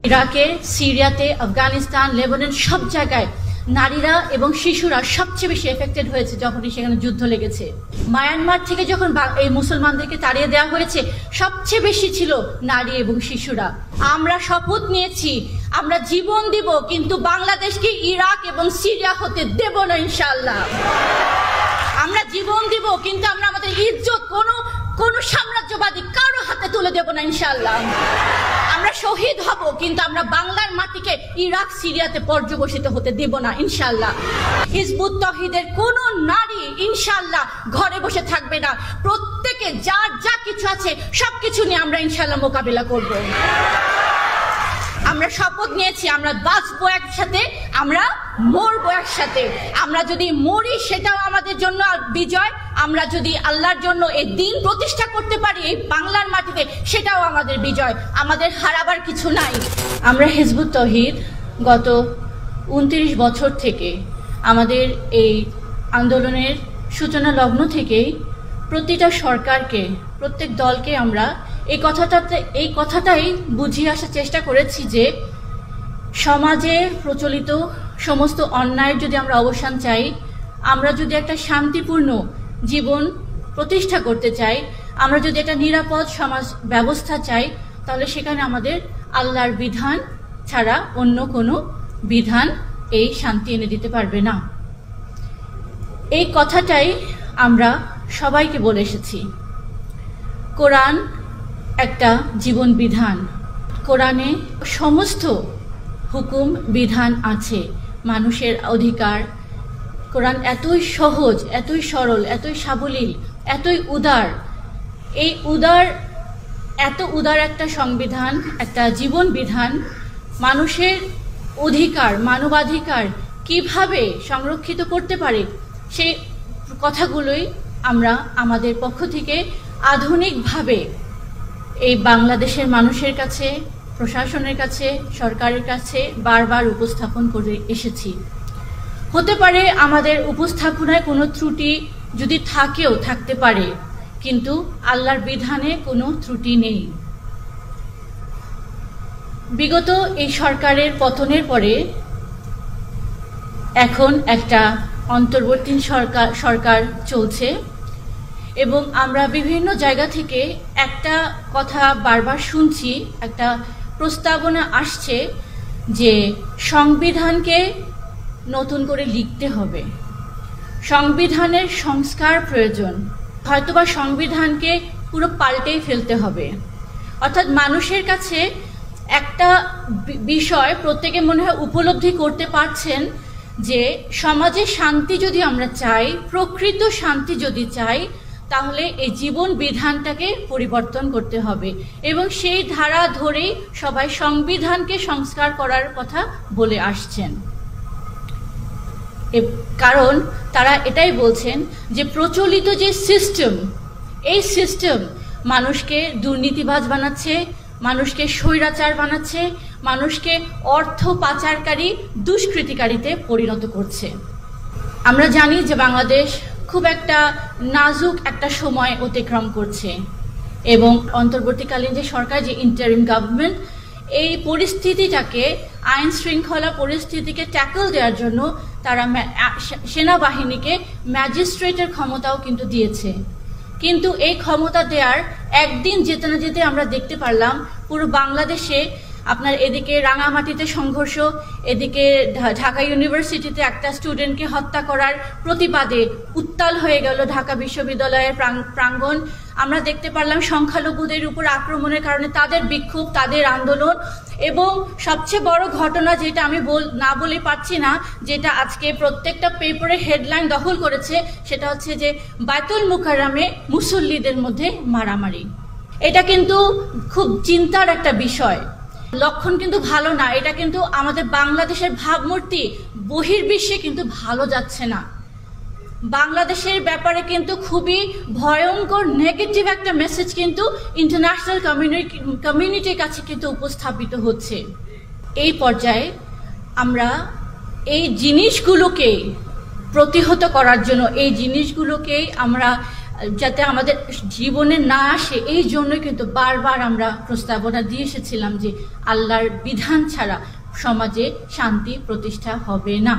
ইরাকে, সিরিয়াতে, আফগানিস্তান, লেবানন সব জায়গায় নারীরা এবং শিশুরা সবচেয়ে বেশি এফেক্টেড হয়েছে যখনই সেখানে যুদ্ধ লেগেছে। মায়ানমার থেকে যখন এই মুসলমানদেরকে তাড়িয়ে দেওয়া হয়েছে, সবচেয়ে বেশি ছিল নারী এবং শিশুরা। আমরা শপথ নিয়েছি আমরা জীবন দিব, কিন্তু বাংলাদেশকে ইরাক এবং সিরিয়া হতে দেব না ইনশাআল্লাহ। আমরা জীবন দিব, কিন্তু আমরা আমাদের ইজ্জত কোন সাম্রাজ্যবাদী কারো হাতে তুলে দেব না ইনশাআল্লাহ। আমরা শহীদ হব, কিন্তু আমরা বাংলার মাটিকে ইরাক সিরিয়াতে পর্যবসিত হতে দেব না ইনশাআল্লাহ। হিজবুত তৌহিদের কোন নারী ইনশাআল্লাহ ঘরে বসে থাকবে না। প্রত্যেকে যার যা কিছু আছে সবকিছু নিয়ে আমরা ইনশাআল্লাহ মোকাবিলা করব। আমরা শপথ নিয়েছি আমরা বাঁচবো একসাথে, আমরা মরবো একসাথে। আমরা যদি মরি সেটাও আমাদের জন্য বিজয়, আমরা যদি আল্লাহর জন্য এই দিন প্রতিষ্ঠা করতে পারি এই বাংলার মাটিতে, সেটাও আমাদের বিজয়। আমাদের হারাবার কিছু নাই। আমরা হিজবুত তৌহিদ গত 29 বছর থেকে আমাদের এই আন্দোলনের সূচনা লগ্ন থেকেই প্রতিটা সরকারকে, প্রত্যেক দলকে আমরা এই কথাটাই বুঝিয়ে আসার চেষ্টা করেছি যে সমাজে প্রচলিত সমস্ত অন্যায়ের যদি আমরা অবসান চাই, আমরা যদি একটা শান্তিপূর্ণ জীবন প্রতিষ্ঠা করতে চাই, আমরা যদি একটা নিরাপদ সমাজ ব্যবস্থা চাই, তাহলে সেখানে আমাদের আল্লাহর বিধান ছাড়া অন্য কোনো বিধান এই শান্তি এনে দিতে পারবে না। এই কথাটাই আমরা সবাইকে বলে এসেছি। কোরআন একটা জীবন বিধান, কোরআনে সমস্ত হুকুম বিধান আছে, মানুষের অধিকার। কোরআন এতই সহজ, এতই সরল, এতই সাবলীল, এতই উদার। এই এত উদার একটা সংবিধান, একটা জীবন বিধান মানুষের অধিকার, মানবাধিকার কিভাবে সংরক্ষিত করতে পারে, সেই কথাগুলোই আমরা আমাদের পক্ষ থেকে আধুনিকভাবে এই বাংলাদেশের মানুষের কাছে, প্রশাসনের কাছে, সরকারের কাছে বারবার উপস্থাপন করে এসেছি। হতে পারে আমাদের উপস্থাপনায় কোনো ত্রুটি যদি থাকতে পারে, কিন্তু আল্লাহর বিধানে কোনো ত্রুটি নেই। বিগত এই সরকারের পতনের পরে এখন একটা অন্তর্বর্তী সরকার চলছে এবং আমরা বিভিন্ন জায়গা থেকে একটা কথা বারবার শুনছি, একটা প্রস্তাবনা আসছে যে সংবিধানকে নতুন করে লিখতে হবে, সংবিধানের সংস্কার প্রয়োজন, হয়তোবা সংবিধানকে পুরো পাল্টেই ফেলতে হবে। অর্থাৎ মানুষের কাছে একটা বিষয় প্রত্যেকে মনে হয় উপলব্ধি করতে পারছেন যে সমাজে শান্তি যদি আমরা চাই, প্রকৃত শান্তি যদি চাই, তাহলে এই জীবন বিধানটাকে পরিবর্তন করতে হবে এবং সেই ধারা ধরেই সবাই সংবিধানকে সংস্কার করার কথা বলে আসছেন। কারণ তারা এটাই বলছেন যে প্রচলিত যে সিস্টেম, এই সিস্টেম মানুষকে দুর্নীতিবাজ বানাচ্ছে, মানুষকে স্বৈরাচার বানাচ্ছে, মানুষকে অর্থ পাচারকারী, দুষ্কৃতিকারীতে পরিণত করছে। আমরা জানি যে বাংলাদেশ খুব একটা নাজুক একটা সময় অতিক্রম করছে এবং অন্তর্বর্তীকালীন যে সরকার, যে ইন্টারিম গভর্নমেন্ট, এই পরিস্থিতিটাকে, আইন শৃঙ্খলা পরিস্থিতিকে ট্যাকল দেওয়ার জন্য তারা সেনাবাহিনীকে ম্যাজিস্ট্রেটের ক্ষমতাও কিন্তু দিয়েছে। কিন্তু এই ক্ষমতা দেওয়ার একদিন যেতে না যেতে আমরা দেখতে পারলাম পুরো বাংলাদেশে আপনার এদিকে রাঙামাটিতে সংঘর্ষ, এদিকে ঢাকা ইউনিভার্সিটিতে একটা স্টুডেন্টকে হত্যা করার প্রতিবাদে উত্তাল হয়ে গেল ঢাকা বিশ্ববিদ্যালয়ের প্রাঙ্গণ। আমরা দেখতে পারলাম সংখ্যালঘুদের উপর আক্রমণের কারণে তাদের বিক্ষোভ, তাদের আন্দোলন। এবং সবচেয়ে বড় ঘটনা, যেটা আমি না বলে পারছি না, যেটা আজকে প্রত্যেকটা পেপারে হেডলাইন দখল করেছে, সেটা হচ্ছে যে বায়তুল মুকাররমে মুসল্লিদের মধ্যে মারামারি। এটা কিন্তু খুব চিন্তার একটা বিষয়, লক্ষণ কিন্তু ভালো না। এটা কিন্তু আমাদের বাংলাদেশের ভাবমূর্তি বহির্বিশ্বে কিন্তু ভালো যাচ্ছে না। বাংলাদেশের ব্যাপারে কিন্তু খুবই ভয়ঙ্কর নেগেটিভ একটা মেসেজ কিন্তু ইন্টারন্যাশনাল কমিউনিটির কাছে কিন্তু উপস্থাপিত হচ্ছে। এই পর্যায়ে আমরা এই জিনিসগুলোকে প্রতিহত করার জন্য, এই জিনিসগুলোকে আমরা যাতে আমাদের জীবনে না আসে, এই জন্যই কিন্তু বারবার আমরা প্রস্তাবনা দিয়ে এসেছিলাম যে আল্লাহর বিধান ছাড়া সমাজে শান্তি প্রতিষ্ঠা হবে না।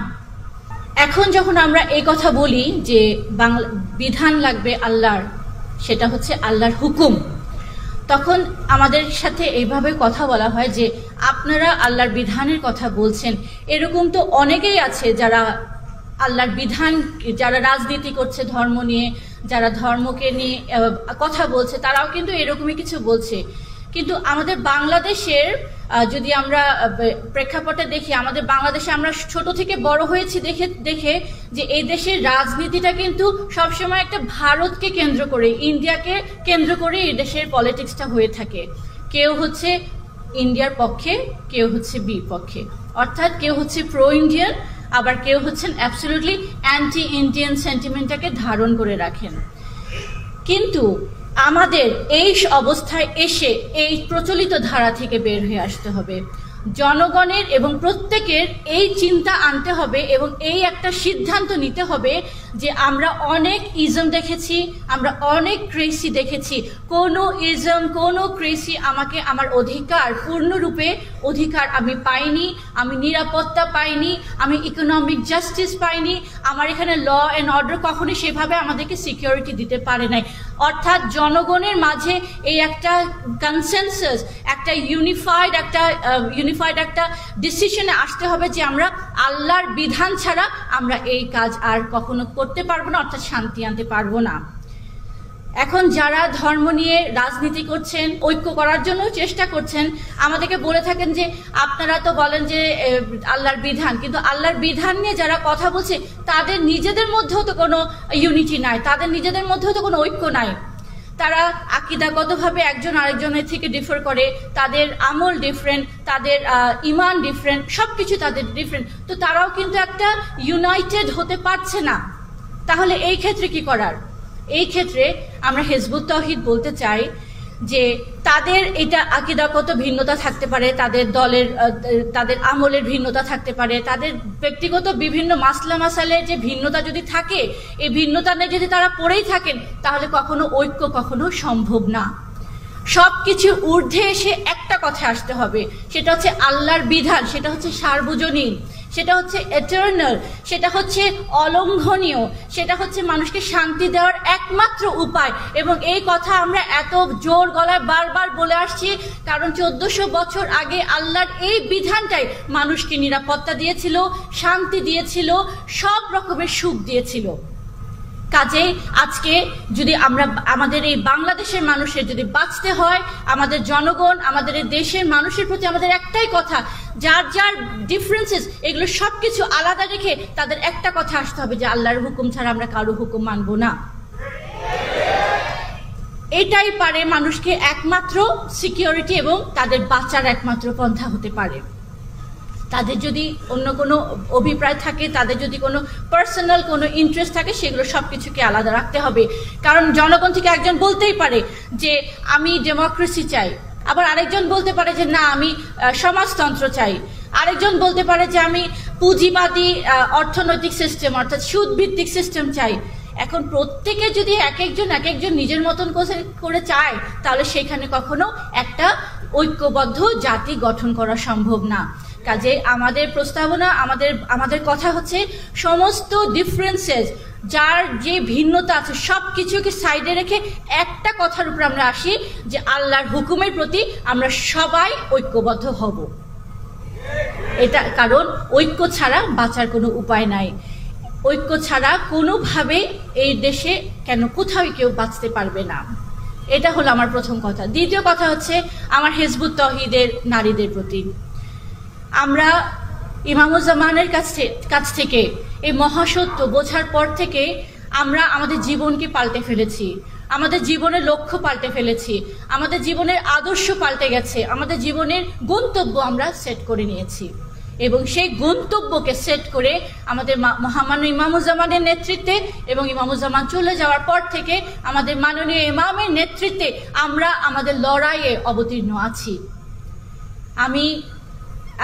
এখন যখন আমরা এই কথা বলি যে বাংলা বিধান লাগবে আল্লাহর, সেটা হচ্ছে আল্লাহর হুকুম, তখন আমাদের সাথে এইভাবে কথা বলা হয় যে আপনারা আল্লাহর বিধানের কথা বলছেন। এরকম তো অনেকেই আছে যারা আল্লাহর বিধান, যারা রাজনীতি করছে ধর্ম নিয়ে, যারা ধর্মকে নিয়ে কথা বলছে, তারাও কিন্তু এরকমই কিছু বলছে। কিন্তু আমাদের বাংলাদেশের যদি আমরা প্রেক্ষাপটে দেখি, আমাদের বাংলাদেশে আমরা ছোট থেকে বড় হয়েছি দেখে যে এই দেশের রাজনীতিটা কিন্তু সবসময় একটা ভারতকে কেন্দ্র করে, ইন্ডিয়াকে কেন্দ্র করে এই দেশের পলিটিক্সটা হয়ে থাকে। কেউ হচ্ছে ইন্ডিয়ার পক্ষে, কেউ হচ্ছে বিপক্ষে, অর্থাৎ কেউ হচ্ছে প্রো ইন্ডিয়ান, আবার কেউ হচ্ছেন অ্যাবসলিউটলি অ্যান্টি ইন্ডিয়ান সেন্টিমেন্টটাকে ধারণ করে রাখেন। কিন্তু আমাদের এই অবস্থায় এসে এই প্রচলিত ধারা থেকে বের হয়ে আসতে হবে। জনগণের এবং প্রত্যেকের এই চিন্তা আনতে হবে এবং এই একটা সিদ্ধান্ত নিতে হবে যে আমরা অনেক ইজম দেখেছি, আমরা অনেক ক্রেসি দেখেছি। কোনো ইজম, কোনো ক্রেসি আমাকে আমার অধিকার, পূর্ণরূপে অধিকার আমি পাইনি, আমি নিরাপত্তা পাইনি, আমি ইকোনমিক জাস্টিস পাইনি, আমার এখানে ল অ্যান্ড অর্ডার কখনোই সেভাবে আমাদেরকে সিকিউরিটি দিতে পারে নাই। অর্থাৎ জনগণের মাঝে এই একটা কনসেনসাস, একটা ইউনিফাইড একটা ডিসিশনে আসতে হবে যে আমরা আল্লাহর বিধান ছাড়া আমরা এই কাজ আর কখনো করতে পারবো না, অর্থাৎ শান্তি আনতে পারবো না। এখন যারা ধর্ম নিয়ে রাজনীতি করছেন, ঐক্য করার জন্য চেষ্টা করছেন, আমাদেরকে বলে থাকেন যে আপনারা তো বলেন যে আল্লাহর বিধান, কিন্তু আল্লাহর বিধান নিয়ে যারা কথা বলছে তাদের নিজেদের মধ্যেও তো কোনো ইউনিটি নাই, তাদের নিজেদের মধ্যেও তো কোনো ঐক্য নাই। তারা আকীদাগতভাবে একজন আরেকজনের থেকে ডিফার করে, তাদের আমল ডিফারেন্ট, তাদের ইমান ডিফারেন্ট, সবকিছু তাদের ডিফারেন্ট, তো তারাও কিন্তু একটা ইউনাইটেড হতে পারছে না। তাহলে এই ক্ষেত্রে কি করার? এই ক্ষেত্রে আমরা হিজবুত তাওহীদ বলতে চাই যে তাদের এটা আকীদাগত ভিন্নতা থাকতে পারে, তাদের দলের তাদের আমলের ভিন্নতা থাকতে পারে, তাদের ব্যক্তিগত বিভিন্ন মাসলা মাসালের যে ভিন্নতা যদি থাকে, এই ভিন্নতা নিয়ে যদি তারা পড়েই থাকেন তাহলে কখনো ঐক্য কখনো সম্ভব না। সবকিছু ঊর্ধ্বে এসে একটা কথা আসতে হবে, সেটা হচ্ছে আল্লাহর বিধান, সেটা হচ্ছে সার্বজনীন, সেটা হচ্ছে এটার্নাল, সেটা হচ্ছে অলঙ্ঘনীয়, সেটা হচ্ছে মানুষকে শান্তি দেওয়ার একমাত্র উপায়। এবং এই কথা আমরা এত জোর গলায় বারবার বলে আসছি কারণ 1400 বছর আগে আল্লাহর এই বিধানটাই মানুষকে নিরাপত্তা দিয়েছিল, শান্তি দিয়েছিল, সব রকমের সুখ দিয়েছিল। কাজেই আজকে যদি আমরা আমাদের এই বাংলাদেশের মানুষের যদি বাঁচতে হয়, আমাদের জনগণ, আমাদের এই দেশের মানুষের প্রতি আমাদের একটাই কথা, যার যার ডিফারেন্সেস এগুলো সবকিছু আলাদা রেখে তাদের একটা কথা আসতে হবে যে আল্লাহর হুকুম ছাড়া আমরা কারো হুকুম মানব না। এটাই পারে মানুষকে একমাত্র সিকিউরিটি এবং তাদের বাঁচার একমাত্র পন্থা হতে পারে। তাদের যদি অন্য কোনো অভিপ্রায় থাকে, তাদের যদি কোনো পার্সোনাল কোনো ইন্টারেস্ট থাকে, সেগুলো সব কিছুকে আলাদা রাখতে হবে। কারণ জনগণ থেকে একজন বলতেই পারে যে আমি ডেমোক্রেসি চাই, আবার আরেকজন বলতে পারে যে না আমি সমাজতন্ত্র চাই, আরেকজন বলতে পারে যে আমি পুঁজিবাদী অর্থনৈতিক সিস্টেম অর্থাৎ সুদভিত্তিক সিস্টেম চাই। এখন প্রত্যেকে যদি এক একজন নিজের মতন করে চায় তাহলে সেখানে কখনো একটা ঐক্যবদ্ধ জাতি গঠন করা সম্ভব না। কাজে আমাদের প্রস্তাবনা, আমাদের কথা হচ্ছে সমস্ত ডিফারেন্সেস, যার যে ভিন্নতা আছে সব কিছুকে সাইডে রেখে একটা কথার উপর আমরা আসি যে আল্লাহর হুকুমের প্রতি আমরা সবাই ঐক্যবদ্ধ হব। এটা কারণ ঐক্য ছাড়া বাঁচার কোনো উপায় নাই, ঐক্য ছাড়া কোনোভাবে এই দেশে কোথাও কেউ বাঁচতে পারবে না। এটা হলো আমার প্রথম কথা। দ্বিতীয় কথা হচ্ছে আমার হিজবুত তাওহীদের নারীদের প্রতি। আমরা ইমামুজ্জামানের কাছ থেকে এই মহাসত্য বোঝার পর থেকে আমরা আমাদের জীবনকে পাল্টে ফেলেছি, আমাদের জীবনের লক্ষ্য পাল্টে ফেলেছি, আমাদের জীবনের আদর্শ পাল্টে গেছে, আমাদের জীবনের গন্তব্য আমরা সেট করে নিয়েছি। এবং সেই গন্তব্যকে সেট করে আমাদের মহামান্য ইমামুজ্জামানের নেতৃত্বে এবং ইমামুজ্জামান চলে যাওয়ার পর থেকে আমাদের মাননীয় ইমামের নেতৃত্বে আমরা আমাদের লড়াইয়ে অবতীর্ণ আছি। আমি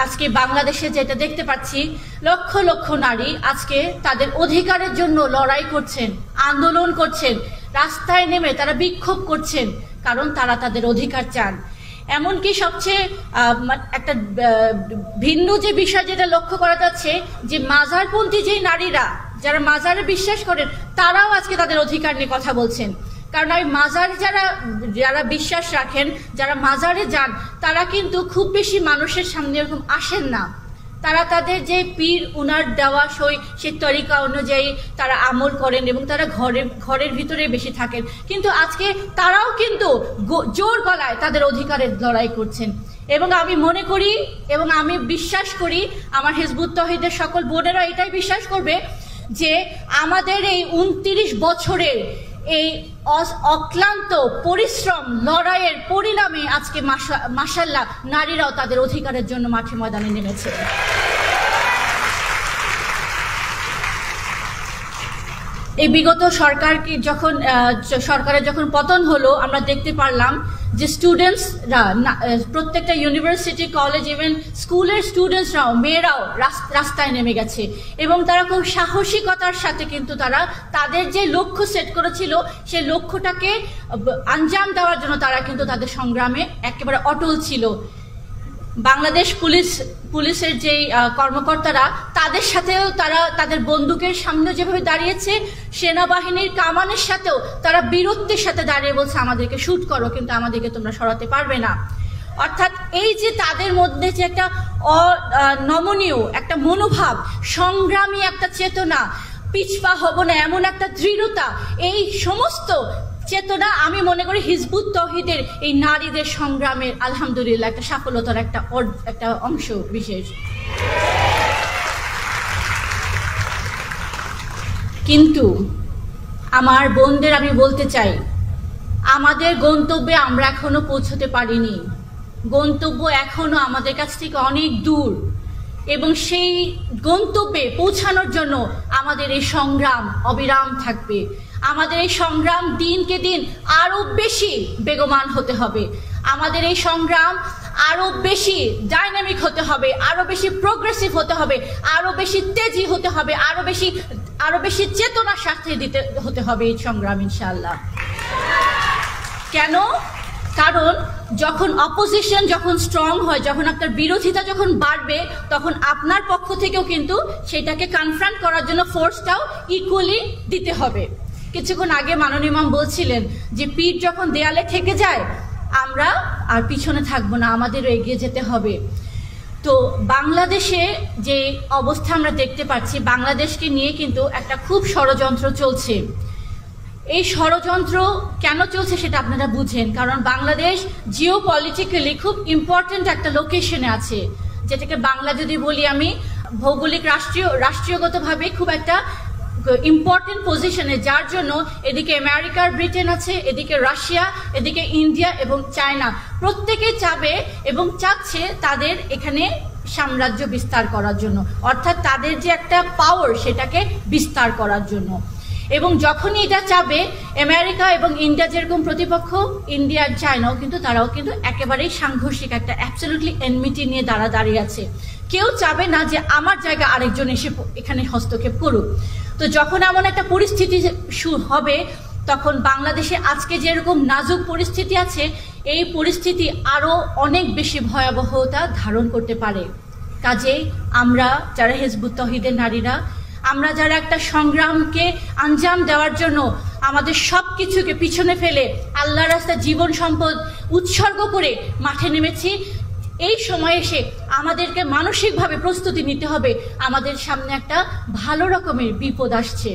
আজকে বাংলাদেশে যেটা দেখতে পাচ্ছি, লক্ষ লক্ষ নারী আজকে তাদের অধিকারের জন্য লড়াই করছেন, আন্দোলন করছেন, রাস্তায় নেমে তারা বিক্ষোভ করছেন, কারণ তারা তাদের অধিকার চান। এমনকি সবচেয়ে একটা ভিন্ন যে বিষয় যেটা লক্ষ্য করা যাচ্ছে, যে মাজারপন্থী যে নারীরা যারা মাজারে বিশ্বাস করেন, তারাও আজকে তাদের অধিকার নিয়ে কথা বলছেন। কারণ ওই মাজারে যারা বিশ্বাস রাখেন, যারা মাজারে যান, তারা কিন্তু খুব বেশি মানুষের সামনে এরকম আসেন না। তারা তাদের যে পীর উনার দেওয়া সে তরিকা অনুযায়ী তারা আমল করেন এবং তারা ঘরের ভিতরে বেশি থাকেন। কিন্তু আজকে তারাও কিন্তু জোর গলায় তাদের অধিকারের লড়াই করছেন। এবং আমি মনে করি এবং আমি বিশ্বাস করি, আমার হিজবুত তৌহিদের সকল বোনেরা এটাই বিশ্বাস করবে, যে আমাদের এই 29 বছরের এই অক্লান্ত পরিশ্রম লড়াইয়ের পরিণামে আজকে মাশাআল্লাহ নারীরাও তাদের অধিকারের জন্য মাঠে ময়দানে নেমেছে। এই বিগত সরকারের যখন পতন হলো, আমরা দেখতে পারলাম যে স্টুডেন্টসরা, প্রত্যেকটা ইউনিভার্সিটি, কলেজ, ইভেন স্কুলের স্টুডেন্টসরাও, মেয়েরাও রাস্তায় নেমে গেছে এবং তারা খুব সাহসিকতার সাথে কিন্তু তারা তাদের যে লক্ষ্য সেট করেছিল সেই লক্ষ্যটাকে আঞ্জাম দেওয়ার জন্য তারা কিন্তু তাদের সংগ্রামে একেবারে অটল ছিল। বাংলাদেশ পুলিশের যে কর্মকর্তারা, তাদের সাথেও তারা তাদের বন্দুকের সামনে যেভাবে দাঁড়িয়েছে, সেনাবাহিনীর কামানের সাথেও তারা বীরত্বের সাথে দাঁড়িয়ে বলছে আমাদেরকে শুট করো, কিন্তু আমাদেরকে তোমরা সরাতে পারবে না। অর্থাৎ এই যে তাদের মধ্যে যে একটা নমনীয় একটা মনোভাব, সংগ্রামী একটা চেতনা, পিছপা হব না এমন একটা দৃঢ়তা, এই সমস্ত চেতনা আমি মনে করি হিজবুত তৌহিদের এই নারীদের সংগ্রামের আলহামদুলিল্লাহ একটা সফলতার একটা অংশ বিশেষ। কিন্তু আমার বোনদের আমি বলতে চাই, আমাদের গন্তব্যে আমরা এখনো পৌঁছতে পারিনি। গন্তব্য এখনো আমাদের কাছ থেকে অনেক দূর এবং সেই গন্তব্যে পৌঁছানোর জন্য আমাদের এই সংগ্রাম অবিরাম থাকবে। আমাদের এই সংগ্রাম দিনকে দিন আরো বেশি বেগমান হতে হবে। আমাদের এই সংগ্রাম আরো বেশি ডাইনামিক হতে হবে, আরো বেশি প্রোগ্রেসিভ হতে হবে, আরো বেশি তেজি হতে হবে, আরো বেশি চেতনার সাথে হতে হবে এই সংগ্রাম ইনশাআল্লাহ। কেন? কারণ যখন অপোজিশন যখন স্ট্রং হয়, যখন আপনার বিরোধিতা যখন বাড়বে, তখন আপনার পক্ষ থেকেও কিন্তু সেটাকে কনফ্রন্ট করার জন্য ফোর্সটাও ইকুয়ালি দিতে হবে। কিছুক্ষণ আগে মাননীয় ইমাম বলছিলেন যে পিঠ যখন দেয়ালে ঠেকে যায়, আমরা আর পিছনে থাকবো না, আমাদেরও এগিয়ে যেতে হবে। তো বাংলাদেশে যে অবস্থা আমরা দেখতে পাচ্ছি, বাংলাদেশকে নিয়ে কিন্তু একটা খুব ষড়যন্ত্র চলছে। এই ষড়যন্ত্র কেন চলছে সেটা আপনারা বুঝেন, কারণ বাংলাদেশ জিও পলিটিক্যালি খুব ইম্পর্টেন্ট একটা লোকেশনে আছে, যেটাকে বাংলা যদি বলি আমি ভৌগোলিক রাষ্ট্রীয়গতভাবে খুব একটা ইম্পর্টেন্ট পজিশনে, যার জন্য এদিকে আমেরিকার ব্রিটেন আছে, এদিকে রাশিয়া, এদিকে ইন্ডিয়া এবং চায়না, প্রত্যেকে চাবে এবং চাচ্ছে তাদের এখানে সাম্রাজ্য বিস্তার করার জন্য, অর্থাৎ তাদের যে একটা পাওয়ার সেটাকে বিস্তার করার জন্য। এবং যখনই এটা চাবে, আমেরিকা এবং ইন্ডিয়া যেরকম প্রতিপক্ষ, ইন্ডিয়া আর চায়নাও কিন্তু তারাও কিন্তু একেবারেই সাংঘর্ষিক একটা অ্যাবসলিউটলি এনমিটি নিয়ে দাঁড়িয়ে আছে। কেউ চাবে না যে আমার জায়গা আরেকজন এসে এখানে হস্তক্ষেপ করুক। তো যখন এমন একটা পরিস্থিতি হবে, তখন বাংলাদেশে আজকে যেরকম নাজুক পরিস্থিতি আছে, এই পরিস্থিতি আরো অনেক বেশি ভয়াবহতা ধারণ করতে পারে। কাজেই আমরা যারা হিজবুত তৌহিদের নারীরা, আমরা যারা একটা সংগ্রামকে আঞ্জাম দেওয়ার জন্য আমাদের সব কিছুকে পিছনে ফেলে আল্লাহর রাস্তায় জীবন সম্পদ উৎসর্গ করে মাঠে নেমেছি, এই সময় এসে আমাদেরকে মানসিকভাবে প্রস্তুতি নিতে হবে, আমাদের সামনে একটা ভালো রকমের বিপদ আসছে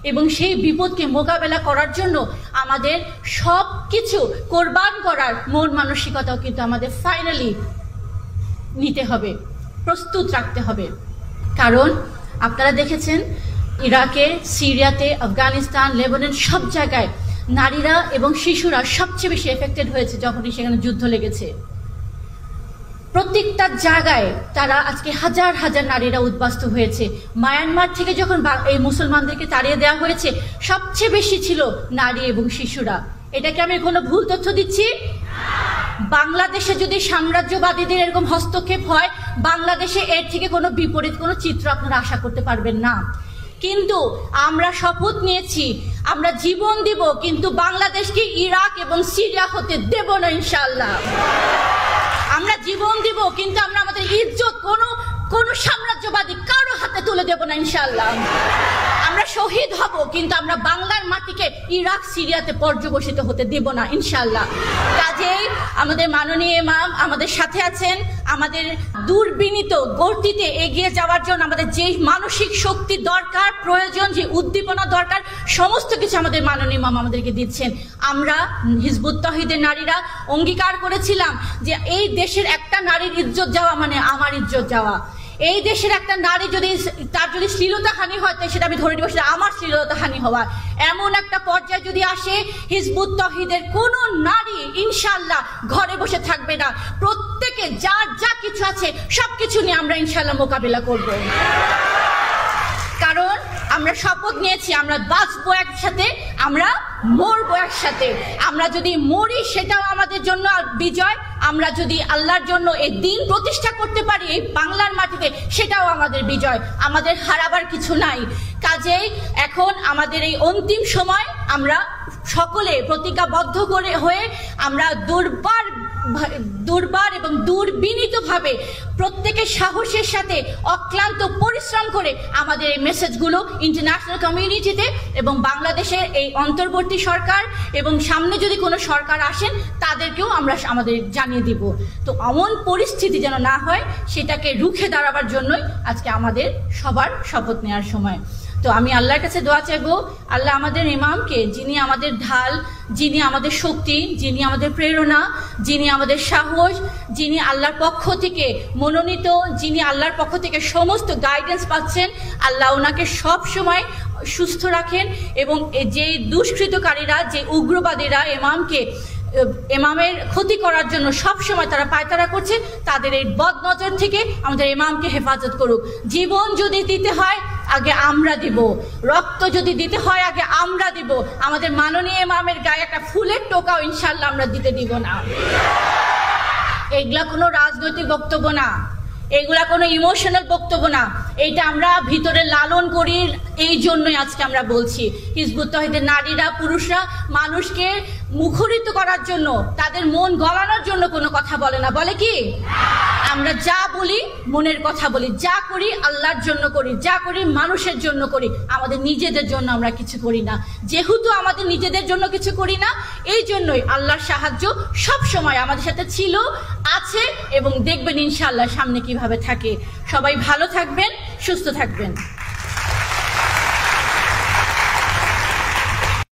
এবং সেই বিপদকে মোকাবেলা করার জন্য আমাদের সব কিছু কোরবান করার মন মানসিকতাও কিন্তু আমাদের ফাইনালি নিতে হবে, প্রস্তুত রাখতে হবে। কারণ আপনারা দেখেছেন ইরাকে, সিরিয়াতে, আফগানিস্তান, লেবানন, সব জায়গায় নারীরা এবং শিশুরা সবচেয়ে বেশি এফেক্টেড হয়েছে যখনই সেখানে যুদ্ধ লেগেছে। প্রত্যেকটা জায়গায় তারা আজকে হাজার হাজার নারীরা উদ্বাস্তু হয়েছে। মায়ানমার থেকে যখন এই মুসলমানদেরকে তাড়িয়ে দেওয়া হয়েছে, সবচেয়ে বেশি ছিল নারী এবং শিশুরা। এটাকে আমি কোনো ভুল তথ্য দিচ্ছি? বাংলাদেশে যদি সাম্রাজ্যবাদীদের এরকম হস্তক্ষেপ হয়, বাংলাদেশে এর থেকে কোনো বিপরীত কোনো চিত্র আপনারা আশা করতে পারবেন না। কিন্তু আমরা শপথ নিয়েছি, আমরা জীবন দিব, কিন্তু বাংলাদেশকে ইরাক এবং সিরিয়া হতে দেব না ইনশাআল্লাহ। আমরা জীবন দিব, কিন্তু আমরা আমাদের ইজ্জত কোনো সাম্রাজ্যবাদী কারো হাতে তুলে দেব না ইনশাআল্লাহ। আমরা শহীদ হব, কিন্তু আমরা বাংলার মাটিকে ইরাক সিরিয়াতে পর্যবসিত হতে দেব না ইনশাআল্লাহ। কাজেই আমাদের মাননীয় ইমাম আমাদের সাথে আছেন। আমাদের দুর্বিনীত গতিতে এগিয়ে যাওয়ার জন্য আমাদের যে মানসিক শক্তি দরকার, প্রয়োজন, যে উদ্দীপনা দরকার, সমস্ত কিছু আমাদের মাননীয় ইমাম আমাদেরকে দিচ্ছেন। আমরা হিজবুত তহিদের নারীরা অঙ্গীকার করেছিলাম যে এই দেশের একটা নারীর ইজ্জত যাওয়া মানে আমার ইজ্জত যাওয়া। এই দেশের একটা নারী তার যদি শ্লীলতাহানি হয়, তাই সেটা আমি ধরে নিব সেটা আমার শ্লীলতাহানি হওয়া। এমন একটা পর্যায়ে যদি আসে, হিজবুত তহিদের কোন নারী ইনশাআল্লাহ ঘরে বসে থাকবে না। প্রত্যেকে যার যা কিছু আছে সবকিছু নিয়ে আমরা ইনশাআল্লাহ মোকাবিলা করব। কারণ আমরা শপথ নিয়েছি, আমরা বাঁচবো একসাথে, আমরা মরবো একসাথে। আমরা যদি মরি সেটাও আমাদের জন্য বিজয়। আমরা যদি আল্লাহর জন্য এই দিন প্রতিষ্ঠা করতে পারি এই বাংলার মাটিতে, সেটাও আমাদের বিজয়। আমাদের হারাবার কিছু নাই। কাজেই এখন আমাদের এই অন্তিম সময় আমরা সকলে প্রতিজ্ঞাবদ্ধ হয়ে আমরা দুর্বার এবং দুর্বিনীতভাবে প্রত্যেকের সাহসের সাথে অক্লান্ত পরিশ্রম করে আমাদের এই মেসেজগুলো ইন্টারন্যাশনাল কমিউনিটিতে এবং বাংলাদেশের এই অন্তর্বর্তী সরকার এবং সামনে যদি কোনো সরকার আসেন তাদেরকেও আমরা আমাদের জানিয়ে দিব। তো এমন পরিস্থিতি যেন না হয়, সেটাকে রুখে দাঁড়াবার জন্যই আজকে আমাদের সবার শপথ নেওয়ার সময়। তো আমি আল্লাহর কাছে দোয়া চাইবো, আল্লাহ আমাদের ইমামকে, যিনি আমাদের ঢাল, যিনি আমাদের শক্তি, যিনি আমাদের প্রেরণা, যিনি আমাদের সাহস, যিনি আল্লাহর পক্ষ থেকে মনোনীত, যিনি আল্লাহর পক্ষ থেকে সমস্ত গাইডেন্স পাচ্ছেন, আল্লাহ ওনাকে সব সময় সুস্থ রাখেন। এবং যে দুষ্কৃতকারীরা, যে উগ্রবাদীরা ইমামের ক্ষতি করার জন্য সব সময় তারা পায়তারা করছে, তাদের এই বদনজর থেকে আমাদের ইমামকে হেফাজত করুক। জীবন যদি দিতে হয় আগে আমরা দিব, রক্ত যদি দিতে হয় আগে আমরা দিব। আমাদের মাননীয় ইমামের গায়ে একটা ফুলের টোকাও ইনশাআল্লাহ আমরা দিতে দিব না। এগুলা কোনো রাজনৈতিক বক্তব্য না, এগুলা কোনো ইমোশনাল বক্তব্য না। এইটা আমরা ভিতরে লালন করি, এই জন্যই আজকে আমরা বলছি। হিজবুত তহিদের নারীরা, পুরুষরা মানুষকে মুখরিত করার জন্য, তাদের মন গলানোর জন্য কোনো কথা বলে না। বলে কি? আমরা যা বলি মনের কথা বলি, যা করি আল্লাহর জন্য করি, যা করি মানুষের জন্য করি, আমাদের নিজেদের জন্য আমরা কিছু করি না। যেহেতু আমাদের নিজেদের জন্য কিছু করি না, এই জন্যই আল্লাহর সাহায্য সব সময় আমাদের সাথে ছিল, আছে এবং দেখবেন ইনশাআল্লাহ সামনে কিভাবে থাকে। সবাই ভালো থাকবেন, সুস্থ থাকবেন।